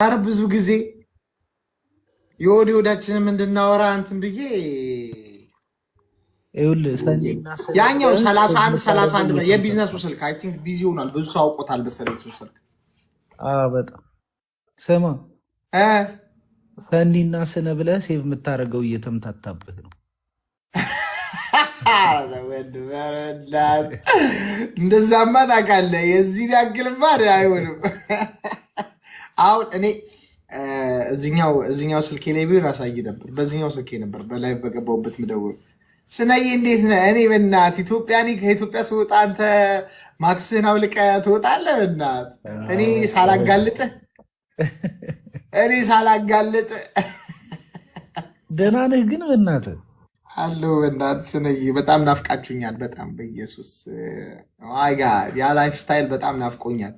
አረ ብዙ ጊዜ የወዲያችንም እንድናወራ እንትን ብዬ ያኛው 31 የቢዝነሱ ስልክ አይ ቲንክ ቢዚ ሆኗል። ብዙ ሰው አውቆታል መሰለኝ እሱ ስልክ። በጣም ስማ ሰኒና ስነ ብለህ ሴቭ የምታደርገው እየተምታታብህ ነው። እንደዛማ ታውቃለህ። የዚህ ያክልማ አይሆንም። አሁን እኔ እዚኛው ስልኬ ላይ ቢሆን አሳይ ነበር። በዚኛው ስልኬ ነበር በላይቭ በገባሁበት ምደውል። ስነዬ እንዴት ነህ? እኔ በእናትህ ከኢትዮጵያ ስወጣ አንተ ማክስህን አውልቀህ ትወጣለህ። በእናትህ እኔ ሳላጋልጥ ደህና ነህ ግን? በእናትህ አለሁ። በእናትህ ስነዬ በጣም ናፍቃችሁኛል። በጣም በኢየሱስ ያ ላይፍ ስታይል በጣም ናፍቆኛል።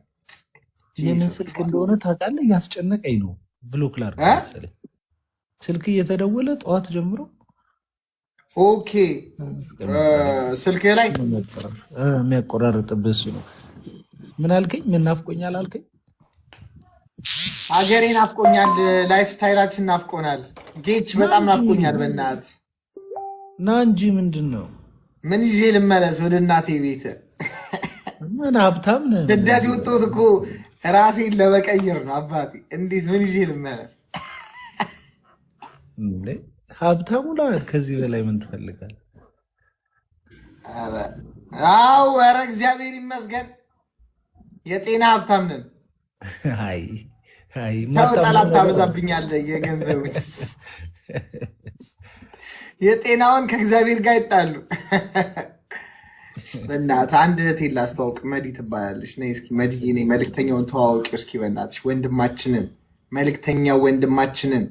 የምን ስልክ እንደሆነ ታውቃለህ? እያስጨነቀኝ ነው። ብሎክ ላድርግ መሰለኝ። ስልክ እየተደወለ ጠዋት ጀምሮ። ኦኬ ስልክ ላይ የሚያቆራርጥብህ እሱ ነው። ምን አልከኝ? ምን ናፍቆኛል አልከኝ? ሀገሬ ናፍቆኛል። ላይፍ ስታይላችን ናፍቆናል። ጌች በጣም ናፍቆኛል። በእናትህ ና እንጂ ምንድን ነው? ምን ይዤ ልመለስ ወደ እናቴ ቤት? ምን ሀብታም ነህ? ስደት የወጣሁት እኮ ራሴን ለመቀየር ነው አባቴ። እንዴት ምን ይዤ ልመለስ? ሀብታሙ ላል ከዚህ በላይ ምን ትፈልጋለህ? ኧረ እግዚአብሔር ይመስገን የጤና ሀብታም ነን። ተው ጠላት ታበዛብኛለህ። የገንዘብ የጤናውን ከእግዚአብሔር ጋር ይጣሉ። በእናትህ አንድ እህቴን ላስተዋውቅ። መዲ ትባላለች። ነይ እስኪ መዲ፣ እኔ መልእክተኛውን ተዋወቂው እስኪ በእናትሽ። ወንድማችንን መልእክተኛው ወንድማችንን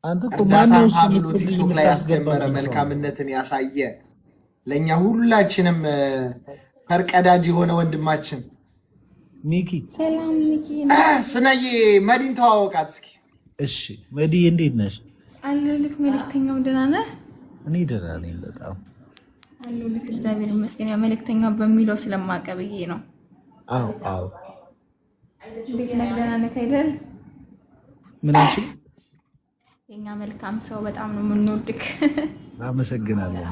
እርዳታም ብሎ ቲክቶክ ላይ ያስጀመረ መልካምነትን ያሳየ ለእኛ ሁላችንም ፈርቀዳጅ የሆነ ወንድማችን ሚኪ። ስነዬ መዲን ተዋወቃት እስኪ። እሺ መዲ እንዴት ነሽ? አለሁልህ። መልእክተኛው ደህና ነህ? እኔ ደህና ነኝ በጣም አለሁልህ። እግዚአብሔር ይመስገን። ያ መልእክተኛው በሚለው ስለማቀብዬ ነው። አዎ እንዴት ነህ? ደህና ነህ አይደል? ምን አልሽ? የኛ መልካም ሰው በጣም ነው የምንወድክ። አመሰግናለሁ።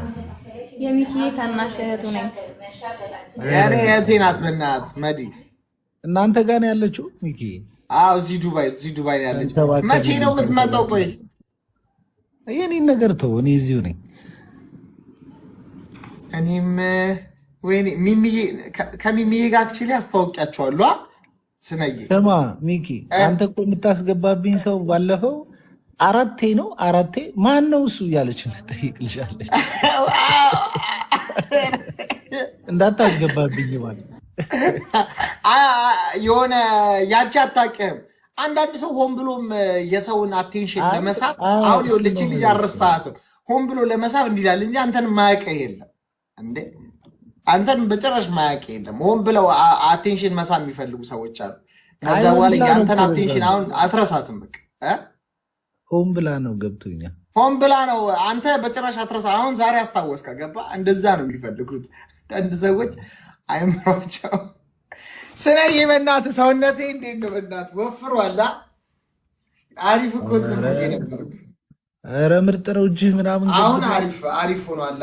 የሚኪ ታናሽ እህቱ ነኝ። ያኔ እህቴ ናት። በእናትህ መዲ እናንተ ጋር ነው ያለችው ሚኪ? አዎ እዚህ ዱባይ ነው ያለችው። መቼ ነው የምትመጣው? ቆይ የኔን ነገር ተው፣ እኔ እዚሁ ነኝ። እኔም ወይኔ ከሚሚዬ ጋር አክቹዋሊ አስተዋውቂያቸዋለሁ። ስነዬ ስማ ሚኪ፣ አንተ እኮ የምታስገባብኝ ሰው ባለፈው አራቴ ማን ነው እሱ እያለች ትጠይቅልሻለች። እንዳታስገባብኝ ማለት የሆነ ያቺ አታውቅም። አንዳንድ ሰው ሆን ብሎም የሰውን አቴንሽን ለመሳብ አሁን ልጅ አልረሳትም። ሆን ብሎ ለመሳብ እንዲላል እንጂ አንተን ማያውቅህ የለም እንዴ። አንተን በጭራሽ ማያውቅህ የለም። ሆን ብለው አቴንሽን መሳብ የሚፈልጉ ሰዎች አሉ። ከዛ በኋላ የአንተን አቴንሽን አሁን አትረሳትም። በቃ ሆን ብላ ነው። ገብቶኛል። ሆን ብላ ነው። አንተ በጭራሽ አትረሳ። አሁን ዛሬ አስታወስካ። ገባ? እንደዛ ነው የሚፈልጉት አንድ ሰዎች አይምሯቸው። ስነዬ በእናትህ ሰውነቴ እንዴት ነው? በእናትህ ወፍሯል። አሪፍ እኮ እንትን ነበር። ኧረ ምርጥ ነው። እጅህ ምናምን አሁን አሪፍ ሆኗል።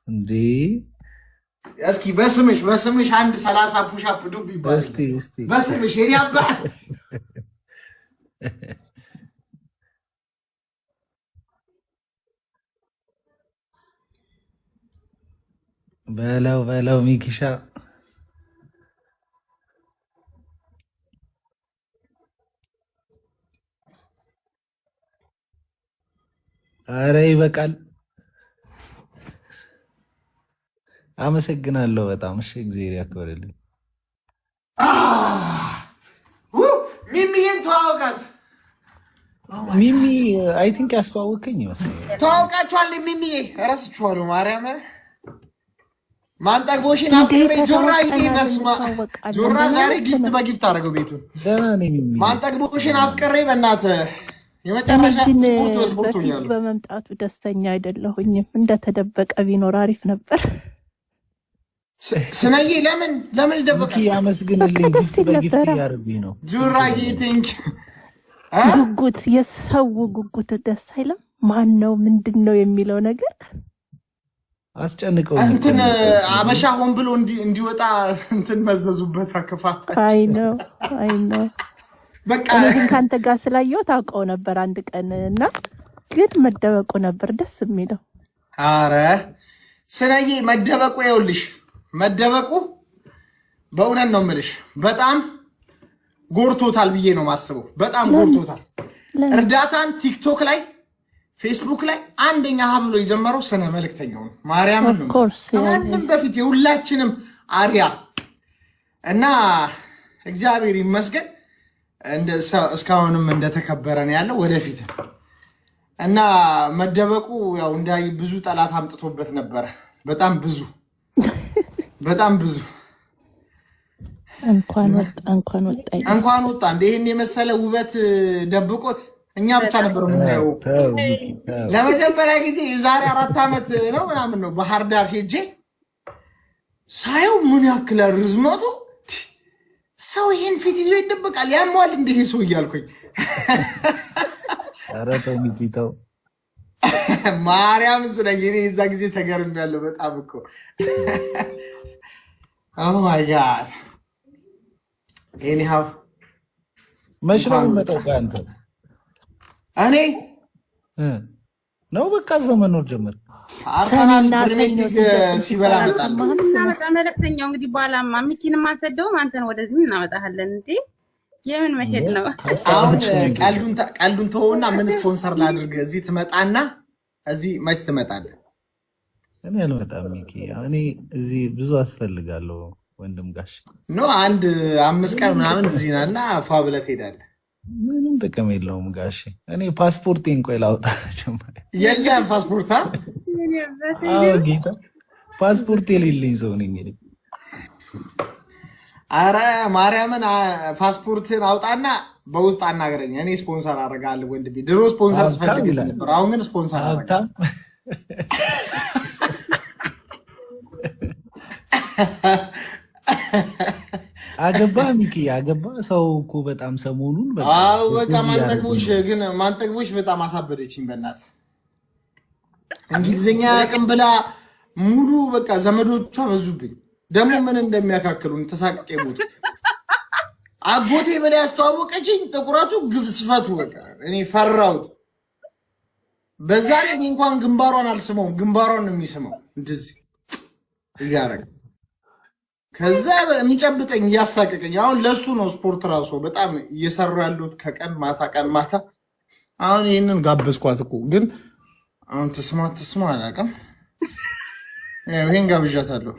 እንዴ እስኪ በስምሽ አንድ 30 ፑሻፕ ዱብ ይባል እስቲ በስምሽ የኔ አባት። በለው ሚኪሻ። አረ ይበቃል። አመሰግናለሁ በጣም እሺ። እግዚአብሔር ያክብርልኝ። ሚሚዬን ተዋወቃት። ሚሚ አይ ቲንክ ያስተዋወቀኝ ይመስለኛል። ተዋውቃችኋል? ሚሚዬ እረስችኋለሁ። ማርያም ማንጠግቦሽን አፍቅሬ ጆራ ይመስማ ጆራ ዛሬ ጊፍት በጊፍት አደረገው ቤቱን። ደህና ነኝ። ማንጠግቦሽን አፍቅሬ በእናትህ የመጨረሻ ስፖርት በስፖርት ሆኛለሁ። በመምጣቱ ደስተኛ አይደለሁኝም። እንደተደበቀ ቢኖር አሪፍ ነበር። ስነዬ ለምን ደበቀ? ያመስግንልኝ። ጊፍት በጊፍት እያደረጉኝ ነው። ጆራዬ ቴንክ ጉጉት የሰው ጉጉት ደስ አይልም። ማን ነው ምንድን ነው የሚለው ነገር አስጨንቀው እንትን አበሻ ሆን ብሎ እንዲወጣ እንትን መዘዙበት አከፋፋች። አይ ነው በቃ ግን ካንተ ጋር ስላየው ታውቀው ነበር አንድ ቀን እና ግን መደበቁ ነበር ደስ የሚለው። አረ ስነዬ መደበቁ ይኸውልሽ መደበቁ በእውነት ነው የምልሽ በጣም ጎርቶታል ብዬ ነው ማስበው። በጣም ጎርቶታል። እርዳታን ቲክቶክ ላይ ፌስቡክ ላይ አንደኛ ሀብሎ የጀመረው ስነ መልእክተኛው ነው። ማርያም ነው ከማንም በፊት የሁላችንም አሪያ እና እግዚአብሔር ይመስገን እስካሁንም እንደተከበረ ነው ያለው ወደፊት እና መደበቁ ያው እንዳይ ብዙ ጠላት አምጥቶበት ነበር። በጣም ብዙ እንኳን ወጣ እንደ ይሄን የመሰለ ውበት ደብቆት እኛ ብቻ ነበር የምናየው። ለመጀመሪያ ጊዜ የዛሬ 4 ዓመት ነው ምናምን ነው ባህር ዳር ሄጄ ሳየው ምን ያክል ርዝመቱ ሰው ይሄን ፊት ይዞ ይደበቃል ያሟል እንደ ይሄ ሰው እያልኩኝ ኧረ ተው ሚኪታው ማርያም ስለኝ እኔ እዛ ጊዜ ተገርሜያለሁ በጣም እኮ ኦ ማይ ጋድ ኤኒሃው መሽራው መጣው አንተ እኔ ነው በቃ ዘመን ነው ጀመር አርሰናል ፕሪሚየር ሊግ ሲበላ መጣል መልእክተኛው እንግዲህ በኋላማ ሚኪን ማንሰደው አንተን ወደዚህ እናመጣለን እንዴ የምን መሄድ ነው አሁን ቀልዱን ተወውና ምን ስፖንሰር ላድርግ እዚህ ትመጣና እዚህ መች ትመጣለህ እኔ አልመጣም ሚኪ እኔ እዚህ ብዙ አስፈልጋለሁ ወንድም ጋሽ ኖ አንድ 5 ቀን ምናምን እዚህ ናና ፋብለት ሄዳለህ ምንም ጥቅም የለውም ጋሽ እኔ ፓስፖርቴን ቆይ ላውጣ ጀመረ የለም ፓስፖርታ አዎ ጌታ ፓስፖርት የሌለኝ ሰው ነኝ እኔ አረ ማርያምን ፓስፖርትን አውጣና በውስጥ አናገረኝ እኔ ስፖንሰር አደርጋለሁ ወንድሜ ድሮ ስፖንሰር ስፈልግ ነበር አሁን ግን ስፖንሰር አደርጋለሁ አገባ ሚኪ አገባ ሰው እኮ በጣም ሰሞኑን አው በቃ ማንጠግቦሽ በጣም አሳበደችኝ በእናት እንግሊዝኛ ያቅም ብላ ሙሉ በቃ ዘመዶቿ በዙብኝ ደግሞ ምን እንደሚያካክሉን ተሳቀቀ ሞቱ አጎቴ በላይ ያስተዋወቀችኝ ጥቁረቱ ግብስፈቱ በቃ እኔ ፈራውት በዛ ላይ እንኳን ግንባሯን አልስመውም ግንባሯን ነው የሚስመው እንደዚህ ይያረግ ከዛ የሚጨብጠኝ ያሳቀቀኝ አሁን ለሱ ነው ስፖርት ራሱ በጣም እየሰራ ያሉት ከቀን ማታ አሁን ይሄንን ጋበዝኳት እኮ ግን አሁን ትስማ አላውቅም ይሄን ጋብዣታለሁ